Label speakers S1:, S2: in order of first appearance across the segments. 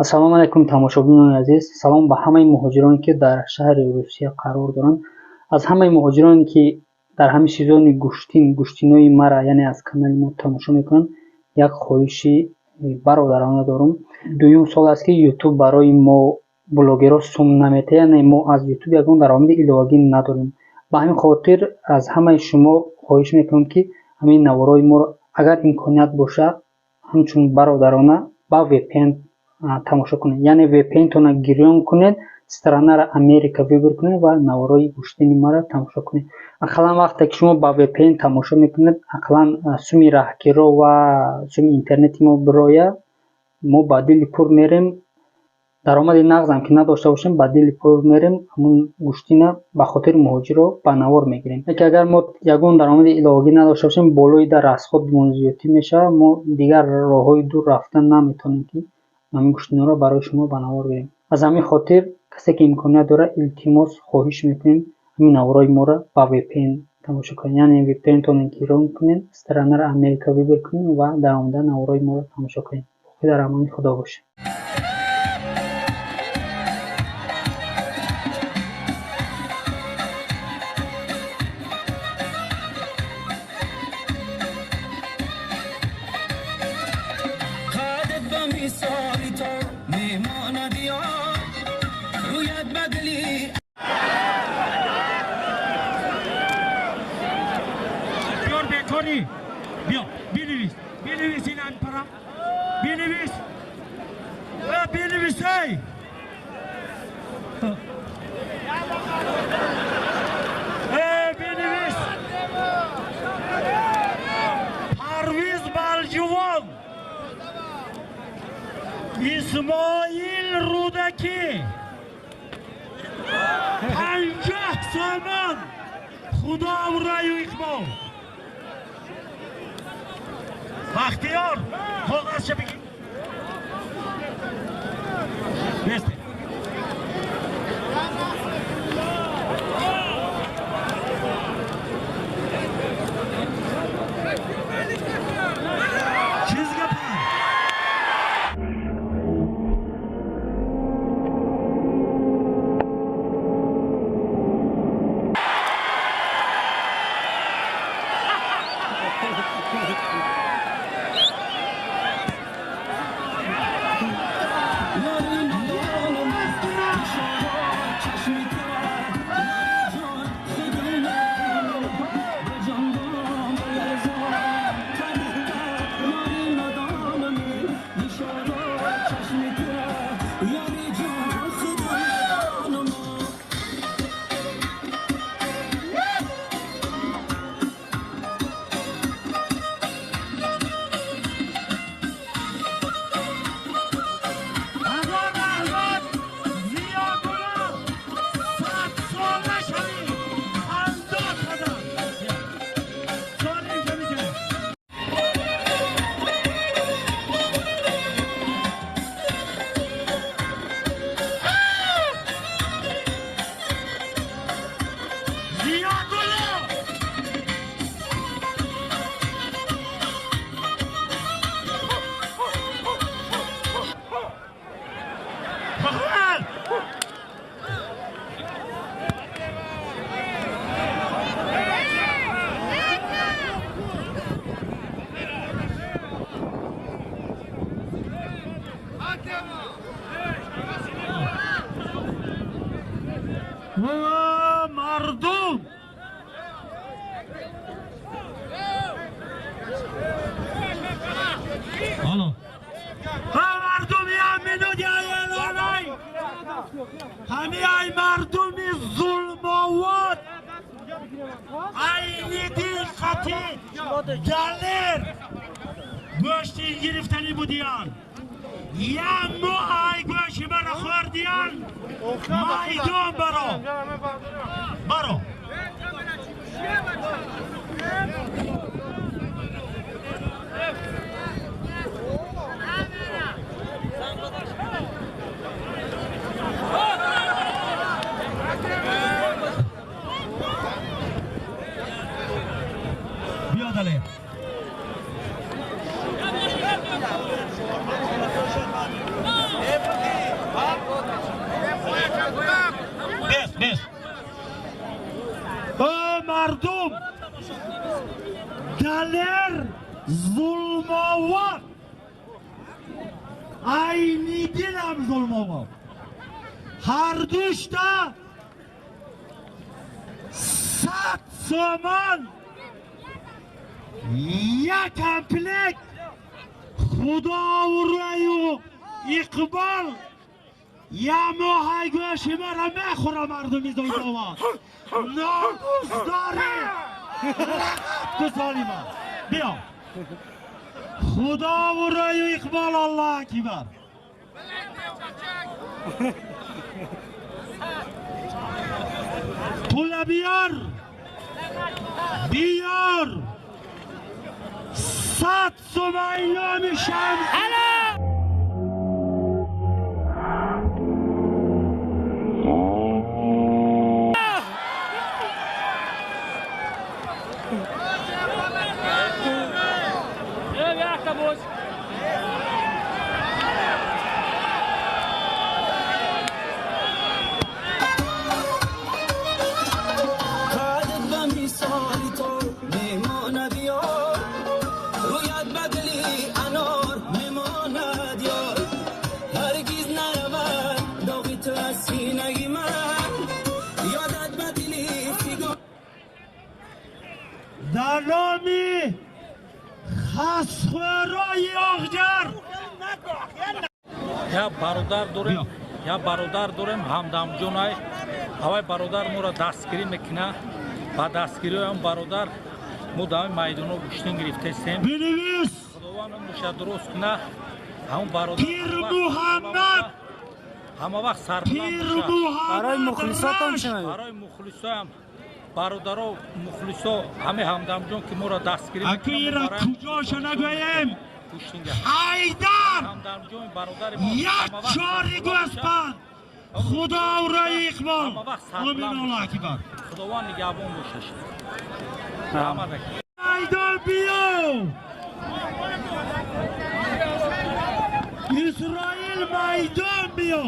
S1: ассалому алайкум тамошобинони азиз. Салом ба ҳамаи муҳоҷироне ки дар шаҳри Русия қарор доранд. Аз ҳамаи муҳоҷироне ки дар ҳамин сезони гӯштинои мара, яъне аз канали мо тамошо мекунанд, як хоҳиши бародарона дорам. Дуюм сол аст ки YouTube барои мо блогерҳо сум наметаҳад, яъне мо аз YouTube ягон даромади иловагӣ надорем. Ба ҳамин хотир аз ҳамаи шумо хоҳиш мекунам ки ҳамин навораи моро агар имконият боша ҳамчун бародарона ба VPN тамошо кунед. Яъне VPN-тона гирён кунед, странаро Америка выбор кунед ва навораи гӯштини мара тамошо кунед. Ақаллан вақте ки шумо ба VPN тамошо мекунед, ақаллан суми раҳгиро ва суми интернети мо бироя, мо ба дили пур мерем. Даромади нағзам ки надошта бошем, ба дили пур мерем, ҳамун гӯштина ба хотири муҳоҷиро ба навор мегирем. Ки агар мо ягон даромади иловагӣ надошта бошем, болои дар расходмон зиёдтӣ мешавад, мо дигар роҳҳои дур рафтан наметавонем ки ҳамин гӯштинаро барои шумо ба навор гирем. Аз ҳамин хотир касе ки имконият дорад, илтимос хоҳиш мекунем ҳамин навораи моро ба VPN тамошо кунед. Яъне VPN-тона гирён кунед, странаро Америка выбор кунед ва дар омада навораи моро тамошо кунед. Боқӣ дар амони худо бошед.
S2: بیا بنویس این انپرا بنویس بنویس پرویز بالجوان اسماعیل رودکی 50 سامان خدا امرای اقبال بختیار کاغذ چه بگی بسته چیزگه پای مردم حالا مردمی امینودی ایلانای همی ای مردمی ظلموات اینی دقتی گلر گوشتی گرفتنی بودیان یا مو ای گوشی برا خوردیان مایدون برو بیادله عینی دلم ظلم آمد هر دوشتا 100 سومان یک کمپلک خدا و رای و اقبال یا موهای گوش مرا میخورا مردمی زیداوات ناموس داره تو ظالمان بیا خدا و رای و اقبال الله اکبر پول بیار بیار 100 سومایلان شمس در نامی خسخورای آخجر
S3: یا برادر داریم همدم جونای اوای برادر مورا دستگیری میکنه با دستگیری هم برادر مو دام میدانو گشتین گرفته استیم
S2: بنویس
S3: خداوند موشه درست کنه همون برادر
S2: پیر محمد
S3: همه وقت سربلند
S2: پیر
S3: باشه
S2: محمد
S4: برای مخلصات هم شنوید
S3: برای مخلصا هم برادرها مخلصا همه همدم جون که مورا دستگیری
S2: اکی را کجاش نگویم
S3: گشتین
S2: حیدر
S3: همدم جون برادر
S2: یک چاری گوسپند خدا و رای اقبال آمین الله اکبر
S3: خداوند نگهبان باشش
S2: میدان بیو اسرائیل میدان بیو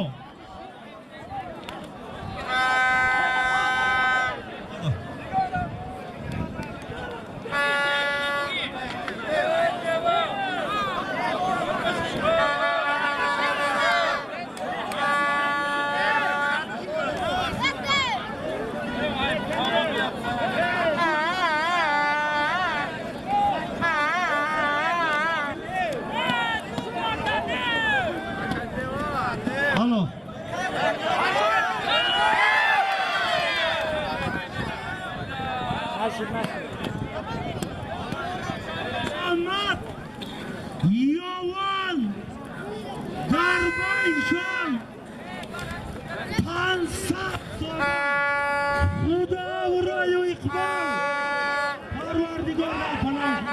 S2: محمد یوان دربایشان 500 خدا و رای و اقبال پروردگار را پناه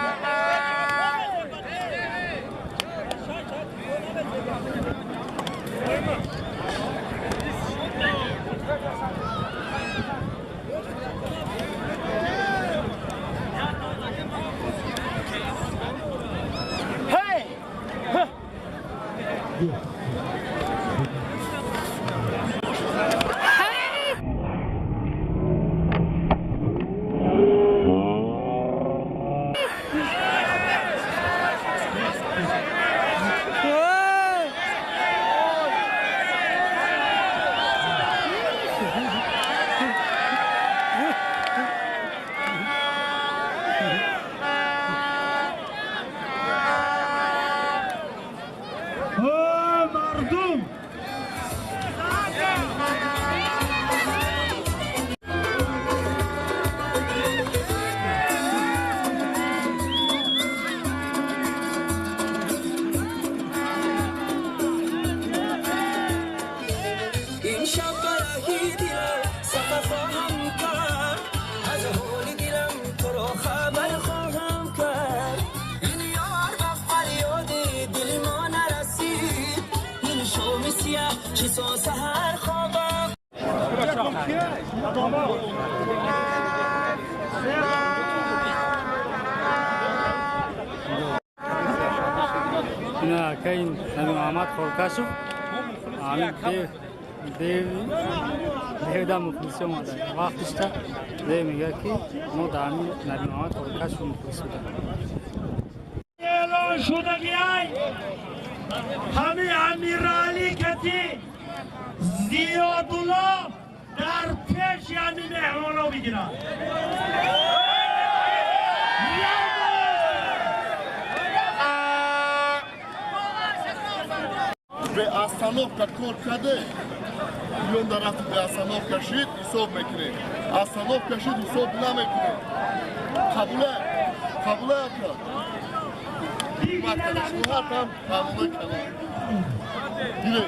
S4: نه که این نبی محمد خورکاشو آمین دیو دا مخلصی اومده وقتش تا دیو میگه که ما دامی نبی محمد خورکاشو مخلصی دارم
S2: اعلان شده که همه امیرعلی کتی زیادالله در پیش یعنی مهمانا بگیرن
S5: به اصطنافka کار کرده بیان در رفت به اصطناف کشید حساب میکنه اصطناف کشید حساب نمیکنه قبوله اکرد مکتب شوهر هم قبوله کنه گیره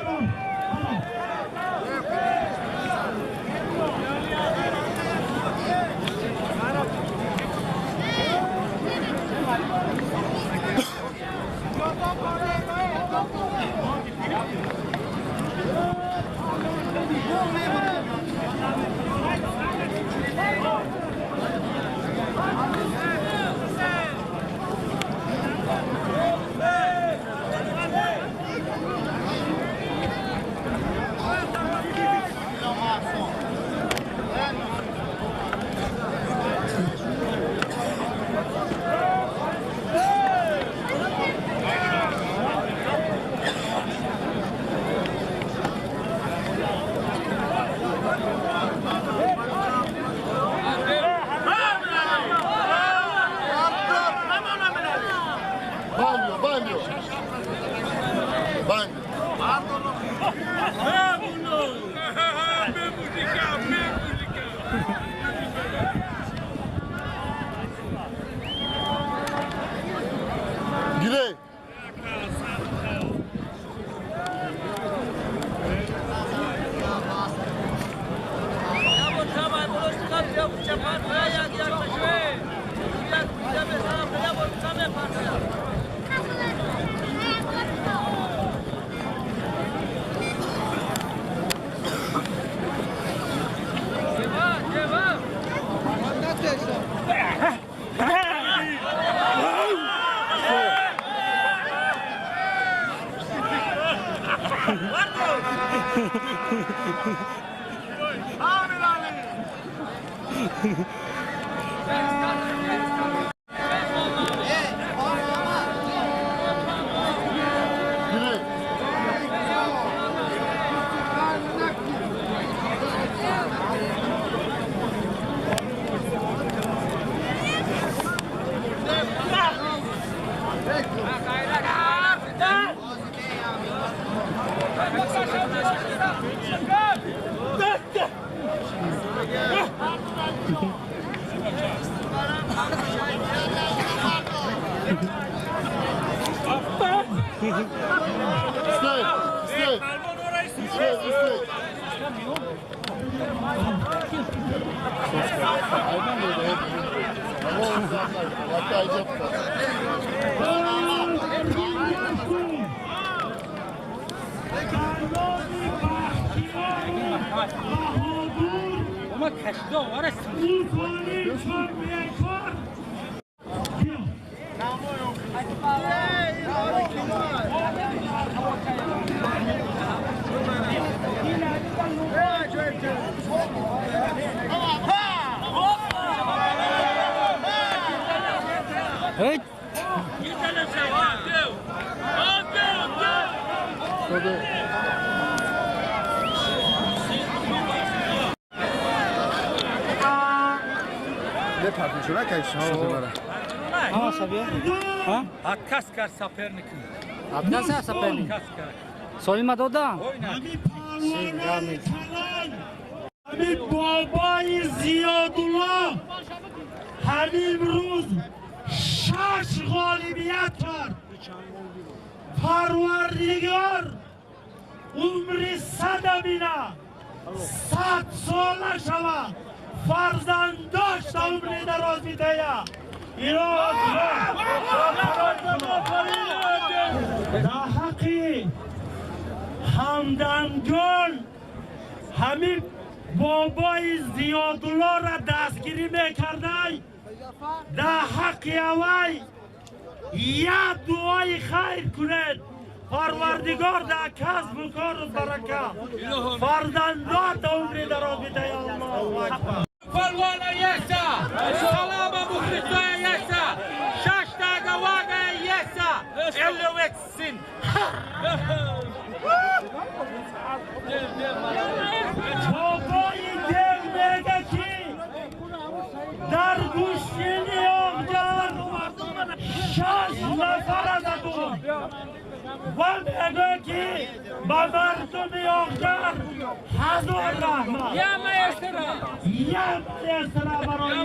S5: گیره
S3: Откаскар соперник.
S4: Откаскар соперник. Солима дода.
S2: همین بابای زیادالله همین روز 6 غالبیت کرد پروردگار عمری 100 بینه 100 ساله شود فرزند داشت عمری دراز میده ایران در حقی همدان گل همین بابای زیادالله را دستگیری میکرده در حق اوی یک دعای خیر کنید پروردگار در کسب و کار و برکت فرزندات عمری دراز بده الله اکبر
S3: پلوان یکسا سلام مخلصای یکسا 6 تا گواگ یکسا الوکسین
S2: و میگه که به مردم یاغگر هزار رحمت. یا میسره برای